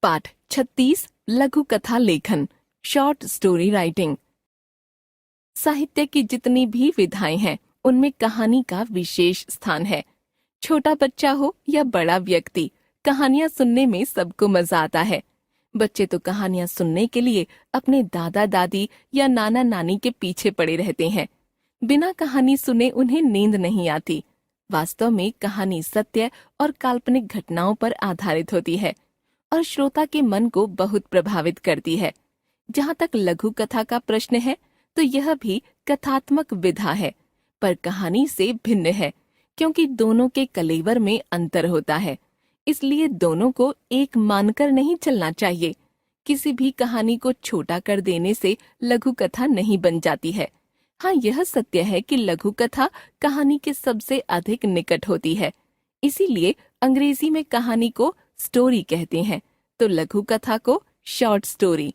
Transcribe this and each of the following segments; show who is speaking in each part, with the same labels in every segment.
Speaker 1: पाठ 36 लघु कथा लेखन शॉर्ट स्टोरी राइटिंग। साहित्य की जितनी भी विधाएं हैं उनमें कहानी का विशेष स्थान है। छोटा बच्चा हो या बड़ा व्यक्ति, कहानियां सुनने में सबको मजा आता है। बच्चे तो कहानियां सुनने के लिए अपने दादा दादी या नाना नानी के पीछे पड़े रहते हैं। बिना कहानी सुने उन्हें नींद नहीं आती। वास्तव में कहानी सत्य और काल्पनिक घटनाओं पर आधारित होती है और श्रोता के मन को बहुत प्रभावित करती है। जहाँ तक लघु कथा का प्रश्न है तो यह भी कथात्मक विधा है, पर कहानी से भिन्न है क्योंकि दोनों के कलेवर में अंतर होता है। इसलिए दोनों को एक मानकर नहीं चलना चाहिए। किसी भी कहानी को छोटा कर देने से लघु कथा नहीं बन जाती है। हाँ, यह सत्य है कि लघु कथा कहानी के सबसे अधिक निकट होती है। इसीलिए अंग्रेजी में कहानी को स्टोरी कहते हैं तो लघु कथा को शॉर्ट स्टोरी।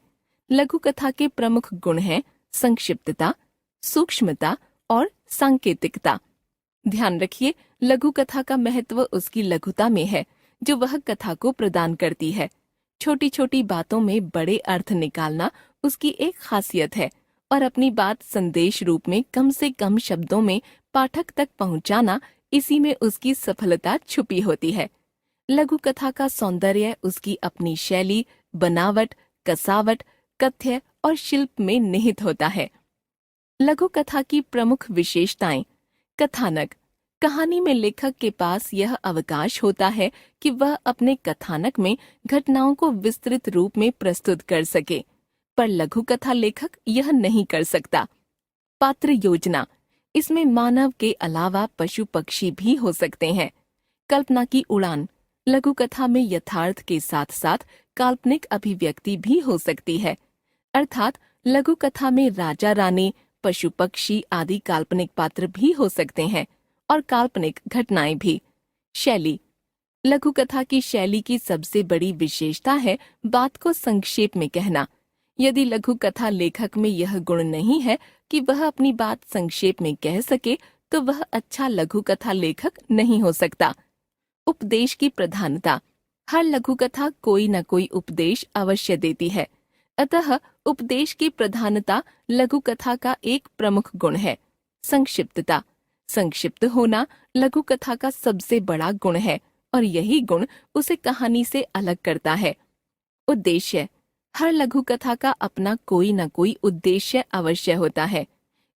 Speaker 1: लघु कथा के प्रमुख गुण हैं संक्षिप्तता, सूक्ष्मता और सांकेतिकता। ध्यान रखिए, लघु कथा का महत्व उसकी लघुता में है जो वह कथा को प्रदान करती है। छोटी छोटी बातों में बड़े अर्थ निकालना उसकी एक खासियत है और अपनी बात संदेश रूप में कम से कम शब्दों में पाठक तक पहुंचाना, इसी में उसकी सफलता छुपी होती है। लघु कथा का सौंदर्य उसकी अपनी शैली, बनावट, कसावट, कथ्य और शिल्प में निहित होता है। लघु कथा की प्रमुख विशेषताएं। कथानक। कहानी में लेखक के पास यह अवकाश होता है कि वह अपने कथानक में घटनाओं को विस्तृत रूप में प्रस्तुत कर सके, पर लघु कथा लेखक यह नहीं कर सकता। पात्र योजना। इसमें मानव के अलावा पशु पक्षी भी हो सकते हैं। कल्पना की उड़ान। लघु कथा में यथार्थ के साथ साथ काल्पनिक अभिव्यक्ति भी हो सकती है, अर्थात लघु कथा में राजा रानी, पशु पक्षी आदि काल्पनिक पात्र भी हो सकते हैं और काल्पनिक घटनाएं भी। शैली। लघु कथा की शैली की सबसे बड़ी विशेषता है बात को संक्षेप में कहना। यदि लघु कथा लेखक में यह गुण नहीं है कि वह अपनी बात संक्षेप में कह सके तो वह अच्छा लघु कथा लेखक नहीं हो सकता। उपदेश की प्रधानता। हर लघु कथा कोई न कोई उपदेश अवश्य देती है, अतः उपदेश की प्रधानता लघु कथा का एक प्रमुख गुण है। संक्षिप्तता। संक्षिप्त होना लघु कथा का सबसे बड़ा गुण है और यही गुण उसे कहानी से अलग करता है। उद्देश्य। हर लघु कथा का अपना कोई न कोई उद्देश्य अवश्य होता है।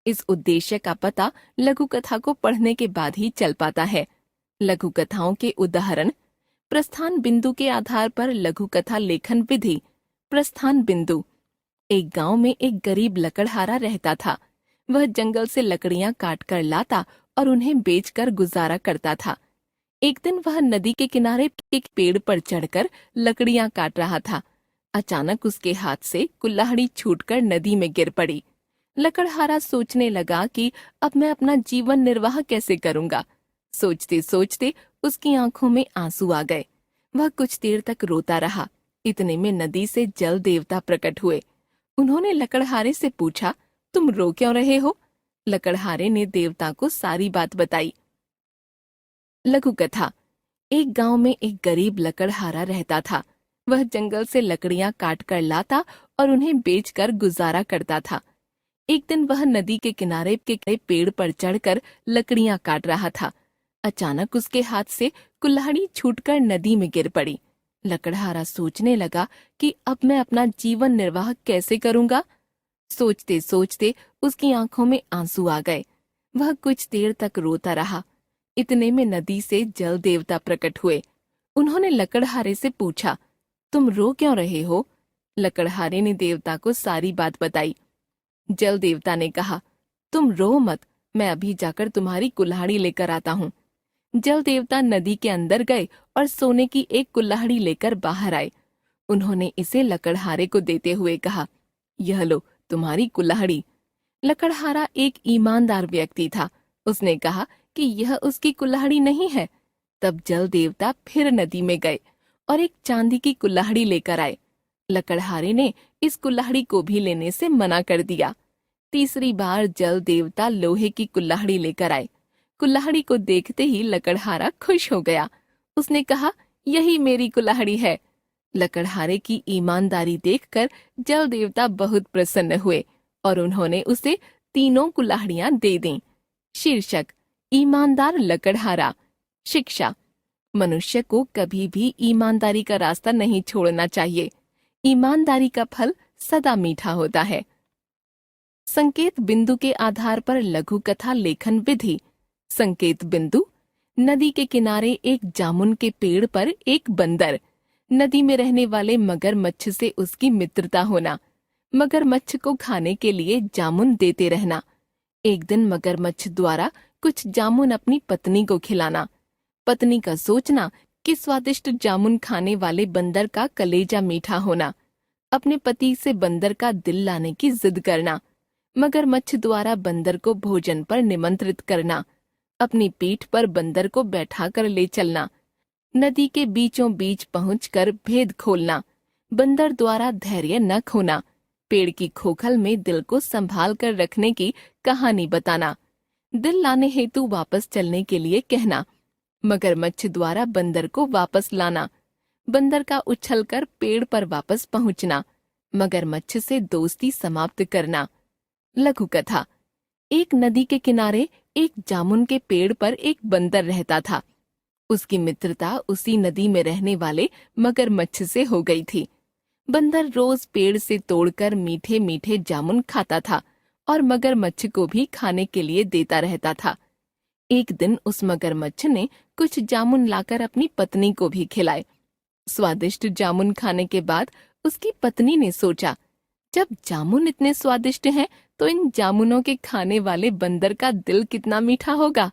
Speaker 1: इस उद्देश्य का पता लघु कथा को पढ़ने के बाद ही चल पाता है। लघु कथाओं के उदाहरण। प्रस्थान बिंदु के आधार पर लघु कथा लेखन विधि। प्रस्थान बिंदु। एक गांव में एक गरीब लकड़हारा रहता था। वह जंगल से लकड़ियां काट कर लाता और उन्हें बेचकर गुजारा करता था। एक दिन वह नदी के किनारे एक पेड़ पर चढ़कर लकड़ियां काट रहा था। अचानक उसके हाथ से कुल्हाड़ी छूटकर नदी में गिर पड़ी। लकड़हारा सोचने लगा कि अब मैं अपना जीवन निर्वाह कैसे करूंगा। सोचते सोचते उसकी आंखों में आंसू आ गए। वह कुछ देर तक रोता रहा। इतने में नदी से जल देवता प्रकट हुए। उन्होंने लकड़हारे से पूछा, तुम रो क्यों रहे हो? लकड़हारे ने देवता को सारी बात बताई। लघु कथा। एक गांव में एक गरीब लकड़हारा रहता था। वह जंगल से लकड़ियां काट कर लाता और उन्हें बेचकर गुजारा करता था। एक दिन वह नदी के किनारे के पेड़ पर चढ़कर लकड़ियां काट रहा था। अचानक उसके हाथ से कुल्हाड़ी छूटकर नदी में गिर पड़ी। लकड़हारा सोचने लगा कि अब मैं अपना जीवन निर्वाह कैसे करूंगा। सोचते सोचते उसकी आंखों में आंसू आ गए। वह कुछ देर तक रोता रहा। इतने में नदी से जल देवता प्रकट हुए। उन्होंने लकड़हारे से पूछा, तुम रो क्यों रहे हो? लकड़हारे ने देवता को सारी बात बताई। जल देवता ने कहा, तुम रो मत, मैं अभी जाकर तुम्हारी कुल्हाड़ी लेकर आता हूँ। जल देवता नदी के अंदर गए और सोने की एक कुल्हाड़ी लेकर बाहर आए। उन्होंने इसे लकड़हारे को देते हुए कहा, यह लो तुम्हारी कुल्हाड़ी। लकड़हारा एक ईमानदार व्यक्ति था। उसने कहा कि यह उसकी कुल्हाड़ी नहीं है। तब जल देवता फिर नदी में गए और एक चांदी की कुल्हाड़ी लेकर आए। लकड़हारे ने इस कुल्हाड़ी को भी लेने से मना कर दिया। तीसरी बार जल देवता लोहे की कुल्हाड़ी लेकर आए। कुल्हाड़ी को देखते ही लकड़हारा खुश हो गया। उसने कहा, यही मेरी कुल्हाड़ी है। लकड़हारे की ईमानदारी देखकर जल देवता बहुत प्रसन्न हुए और उन्होंने उसे 3 कुल्हाड़ियां दे दी। शीर्षक: ईमानदार लकड़हारा। शिक्षा: मनुष्य को कभी भी ईमानदारी का रास्ता नहीं छोड़ना चाहिए। ईमानदारी का फल सदा मीठा होता है। संकेत बिंदु के आधार पर लघु कथा लेखन विधि। संकेत बिंदु: नदी के किनारे एक जामुन के पेड़ पर एक बंदर। नदी में रहने वाले मगरमच्छ से उसकी मित्रता होना। मगरमच्छ को खाने के लिए जामुन देते रहना। एक दिन मगरमच्छ द्वारा कुछ जामुन अपनी पत्नी को खिलाना। पत्नी का सोचना कि स्वादिष्ट जामुन खाने वाले बंदर का कलेजा मीठा होना। अपने पति से बंदर का दिल लाने की जिद करना। मगरमच्छ द्वारा बंदर को भोजन पर निमंत्रित करना। अपनी पीठ पर बंदर को बैठाकर ले चलना। नदी के बीचों बीच पहुंचकर भेद खोलना। बंदर द्वारा धैर्य न खोना। पेड़ की खोखल में दिल को संभाल कर रखने की कहानी बताना। दिल लाने हेतु वापस चलने के लिए कहना। मगरमच्छ द्वारा बंदर को वापस लाना। बंदर का उछलकर पेड़ पर वापस पहुंचना। मगरमच्छ से दोस्ती समाप्त करना। लघु कथा। एक नदी के किनारे एक जामुन के पेड़ पर एक बंदर रहता था। उसकी मित्रता उसी नदी में रहने वाले मगरमच्छ से हो गई थी। बंदर रोज पेड़ से तोड़कर मीठे मीठे जामुन खाता था और मगरमच्छ को भी खाने के लिए देता रहता था। एक दिन उस मगरमच्छ ने कुछ जामुन लाकर अपनी पत्नी को भी खिलाए। स्वादिष्ट जामुन खाने के बाद उसकी पत्नी ने सोचा, जब जामुन इतने स्वादिष्ट हैं, तो इन जामुनों के खाने वाले बंदर का दिल कितना मीठा होगा।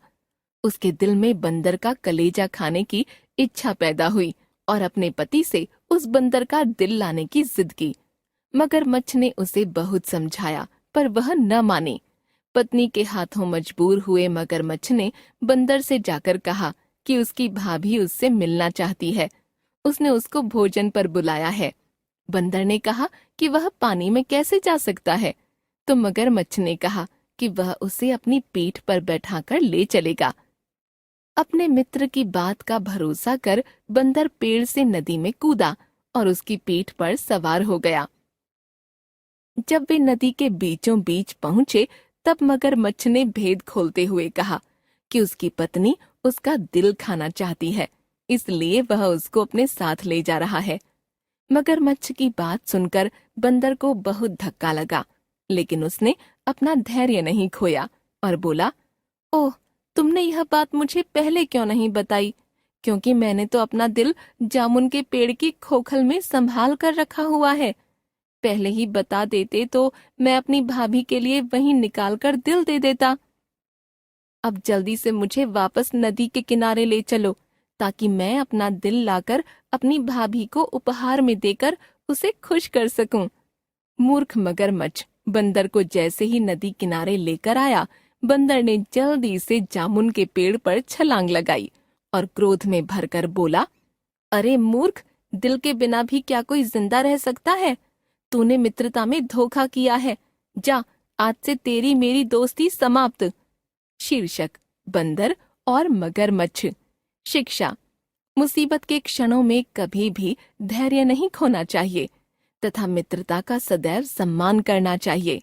Speaker 1: उसके दिल में बंदर का कलेजा खाने की इच्छा पैदा हुई और अपने पति से उस बंदर का दिल लाने की जिद की। मगरमच्छ ने उसे बहुत समझाया पर वह न मानी। पत्नी के हाथों मजबूर हुए मगरमच्छ ने बंदर से जाकर कहा कि उसकी भाभी उससे मिलना चाहती है। उसने उसको भोजन पर बुलाया है। बंदर ने कहा कि वह पानी में कैसे जा सकता है, तो मगरमच्छ ने कहा कि वह उसे अपनी पीठ पर बैठाकर ले चलेगा। अपने मित्र की बात का भरोसा कर बंदर पेड़ से नदी में कूदा और उसकी पीठ पर सवार हो गया। जब वे नदी के बीचों बीच पहुंचे, तब मगरमच्छ ने भेद खोलते हुए कहा कि उसकी पत्नी उसका दिल खाना चाहती है, इसलिए वह उसको अपने साथ ले जा रहा है। मगरमच्छ की बात सुनकर बंदर को बहुत धक्का लगा, लेकिन उसने अपना धैर्य नहीं खोया और बोला, ओह, तुमने यह बात मुझे पहले क्यों नहीं बताई? क्योंकि मैंने तो अपना दिल जामुन के पेड़ की खोखल में संभाल कर रखा हुआ है। पहले ही बता देते तो मैं अपनी भाभी के लिए वहीं निकाल कर दिल दे देता। अब जल्दी से मुझे वापस नदी के किनारे ले चलो, ताकि मैं अपना दिल लाकर अपनी भाभी को उपहार में देकर उसे खुश कर सकूं। मूर्ख मगरमच्छ बंदर को जैसे ही नदी किनारे लेकर आया, बंदर ने जल्दी से जामुन के पेड़ पर छलांग लगाई और क्रोध में भरकर बोला, अरे मूर्ख, दिल के बिना भी क्या कोई जिंदा रह सकता है? तूने मित्रता में धोखा किया है। जा, आज से तेरी मेरी दोस्ती समाप्त। शीर्षक: बंदर और मगरमच्छ। शिक्षा: मुसीबत के क्षणों में कभी भी धैर्य नहीं खोना चाहिए तथा मित्रता का सदैव सम्मान करना चाहिए।